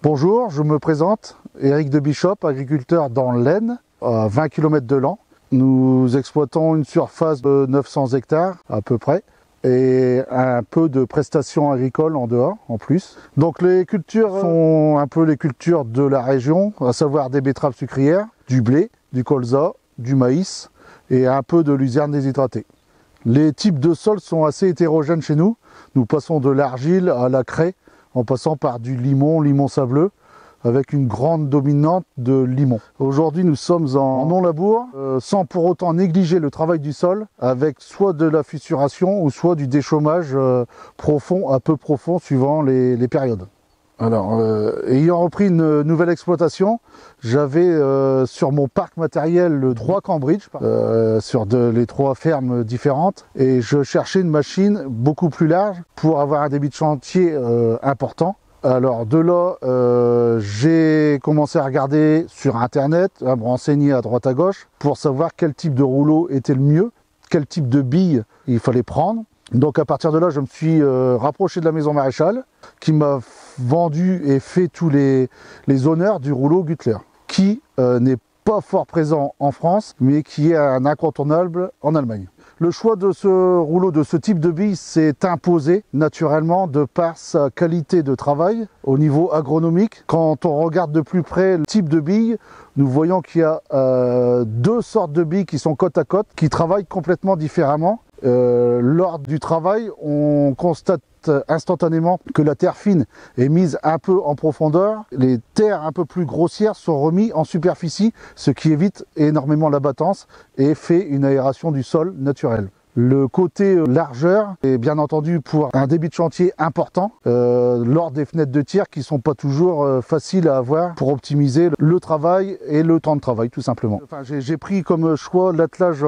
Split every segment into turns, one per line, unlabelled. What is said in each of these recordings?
Bonjour, je me présente, Éric de Bishop, agriculteur dans l'Aisne, à 20 km de Laon. Nous exploitons une surface de 900 hectares à peu près et un peu de prestations agricoles en dehors en plus. Donc les cultures sont un peu les cultures de la région, à savoir des betteraves sucrières, du blé, du colza, du maïs et un peu de luzerne déshydratée. Les types de sols sont assez hétérogènes chez nous. Nous passons de l'argile à la craie, en passant par du limon sableux, avec une grande dominante de limon. Aujourd'hui, nous sommes en non-labour, sans pour autant négliger le travail du sol, avec soit de la fissuration ou soit du déchômage profond, à peu profond, suivant les périodes. Alors, ayant repris une nouvelle exploitation, j'avais sur mon parc matériel 3 Cambridge, sur les 3 fermes différentes, et je cherchais une machine beaucoup plus large pour avoir un débit de chantier important. Alors de là, j'ai commencé à regarder sur internet, à me renseigner à droite à gauche, pour savoir quel type de rouleau était le mieux, quel type de bille il fallait prendre. Donc à partir de là, je me suis rapproché de la maison Maréchal, qui m'a vendu et fait tous les honneurs du rouleau Güttler, qui n'est pas fort présent en France, mais qui est un incontournable en Allemagne. Le choix de ce rouleau, de ce type de bille, s'est imposé naturellement de par sa qualité de travail au niveau agronomique. Quand on regarde de plus près le type de bille, nous voyons qu'il y a 2 sortes de billes qui sont côte à côte, qui travaillent complètement différemment. Lors du travail, on constate instantanément que la terre fine est mise un peu en profondeur. Les terres un peu plus grossières sont remises en superficie, ce qui évite énormément l'abattance et fait une aération du sol naturelle. Le côté largeur est bien entendu pour un débit de chantier important lors des fenêtres de tir qui ne sont pas toujours faciles à avoir pour optimiser le travail et le temps de travail tout simplement. Enfin, j'ai pris comme choix l'attelage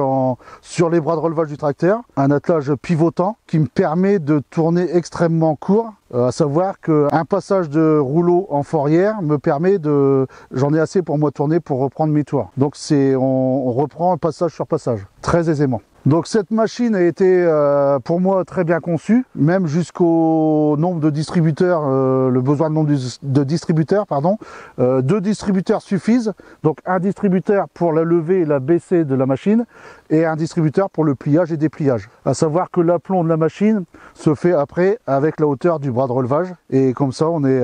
sur les bras de relevage du tracteur, un attelage pivotant qui me permet de tourner extrêmement court. À savoir qu'un passage de rouleau en fourrière me permet j'en ai assez pour moi tourner pour reprendre mes tours. Donc on reprend passage sur passage, très aisément. Donc cette machine a été pour moi très bien conçue, même jusqu'au nombre de distributeurs, le besoin de nombre de distributeurs, pardon. 2 distributeurs suffisent, donc un distributeur pour la levée et la baissée de la machine, et un distributeur pour le pliage et dépliage. À savoir que l'aplomb de la machine se fait après avec la hauteur du bras de relevage, et comme ça on est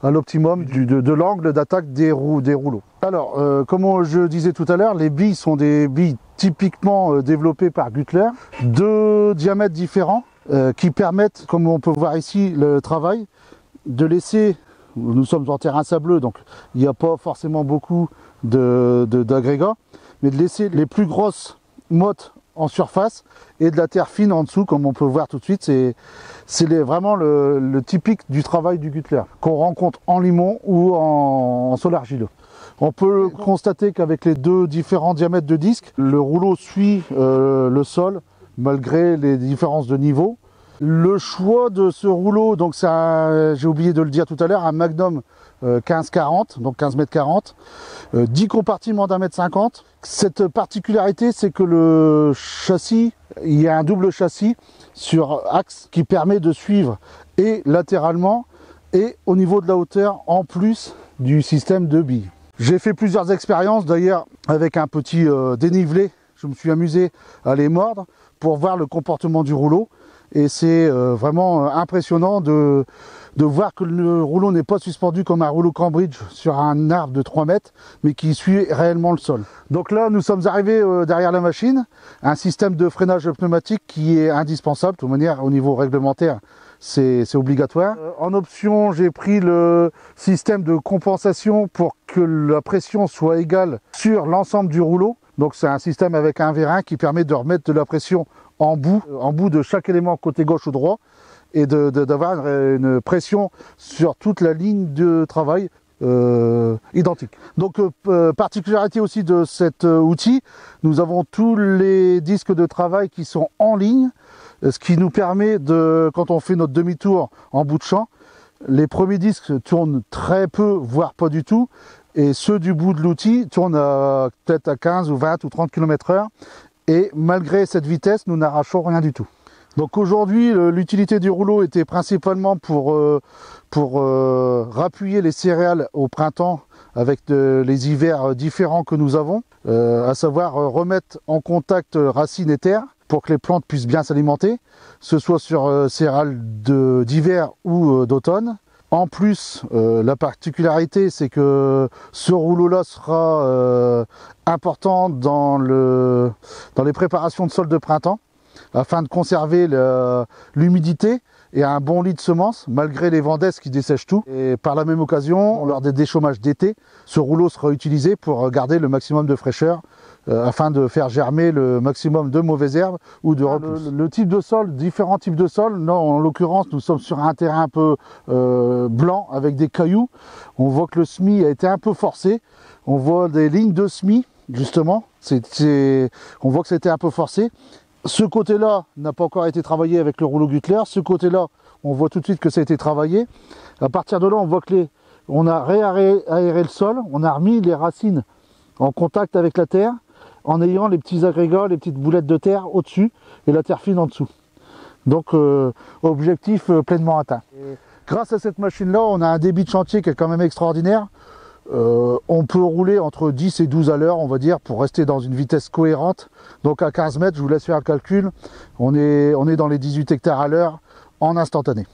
à l'optimum de l'angle d'attaque des rouleaux. Alors, comme je disais tout à l'heure, les billes sont des billes typiquement développées par Güttler, 2 diamètres différents qui permettent, comme on peut voir ici, le travail, de laisser, nous sommes en terrain sableux, donc il n'y a pas forcément beaucoup d'agrégats, mais de laisser les plus grosses mottes en surface et de la terre fine en dessous, comme on peut voir tout de suite. C'est vraiment le typique du travail du Güttler, qu'on rencontre en limon ou en sol argileux. On peut constater qu'avec les 2 différents diamètres de disque, le rouleau suit le sol malgré les différences de niveau. Le choix de ce rouleau, donc j'ai oublié de le dire tout à l'heure, un Magnum 15-40, donc 15 m 40, 10 compartiments d'1 m 50. Cette particularité, c'est que le châssis, il y a un double châssis sur axe qui permet de suivre et latéralement et au niveau de la hauteur en plus du système de billes. J'ai fait plusieurs expériences d'ailleurs avec un petit dénivelé, je me suis amusé à les mordre pour voir le comportement du rouleau. Et c'est vraiment impressionnant de voir que le rouleau n'est pas suspendu comme un rouleau Cambridge sur un arbre de 3 mètres, mais qui suit réellement le sol. Donc là, nous sommes arrivés derrière la machine, un système de freinage pneumatique qui est indispensable, de toute manière au niveau réglementaire, c'est obligatoire. En option, j'ai pris le système de compensation pour que la pression soit égale sur l'ensemble du rouleau. Donc c'est un système avec un vérin qui permet de remettre de la pression en bout de chaque élément côté gauche ou droit et d'avoir une pression sur toute la ligne de travail identique. Donc particularité aussi de cet outil, nous avons tous les disques de travail qui sont en ligne, ce qui nous permet quand on fait notre demi-tour en bout de champ, les premiers disques tournent très peu, voire pas du tout, et ceux du bout de l'outil tournent peut-être à 15 ou 20 ou 30 km/h. Et malgré cette vitesse, nous n'arrachons rien du tout. Donc aujourd'hui, l'utilité du rouleau était principalement pour rappuyer les céréales au printemps avec les hivers différents que nous avons, à savoir remettre en contact racines et terre pour que les plantes puissent bien s'alimenter, que ce soit sur céréales d'hiver ou d'automne. En plus, la particularité, c'est que ce rouleau-là sera important dans les préparations de sol de printemps, afin de conserver l'humidité et un bon lit de semences, malgré les vents d'est qui dessèchent tout. Et par la même occasion, lors des déchômages d'été, ce rouleau sera utilisé pour garder le maximum de fraîcheur, afin de faire germer le maximum de mauvaises herbes ou de repousses. Le type de sol, différents types de sol. Non, en l'occurrence, nous sommes sur un terrain un peu blanc avec des cailloux. On voit que le semis a été un peu forcé. On voit des lignes de semis, justement. On voit que ça a été un peu forcé. Ce côté-là n'a pas encore été travaillé avec le rouleau Güttler. Ce côté-là, on voit tout de suite que ça a été travaillé. À partir de là, on voit que on a réaéré le sol. On a remis les racines en contact avec la terre, en ayant les petits agrégats, les petites boulettes de terre au-dessus et la terre fine en dessous. Donc, objectif pleinement atteint. Et grâce à cette machine-là, on a un débit de chantier qui est quand même extraordinaire. On peut rouler entre 10 et 12 à l'heure, on va dire, pour rester dans une vitesse cohérente. Donc à 15 mètres, je vous laisse faire le calcul, on est dans les 18 hectares à l'heure en instantané.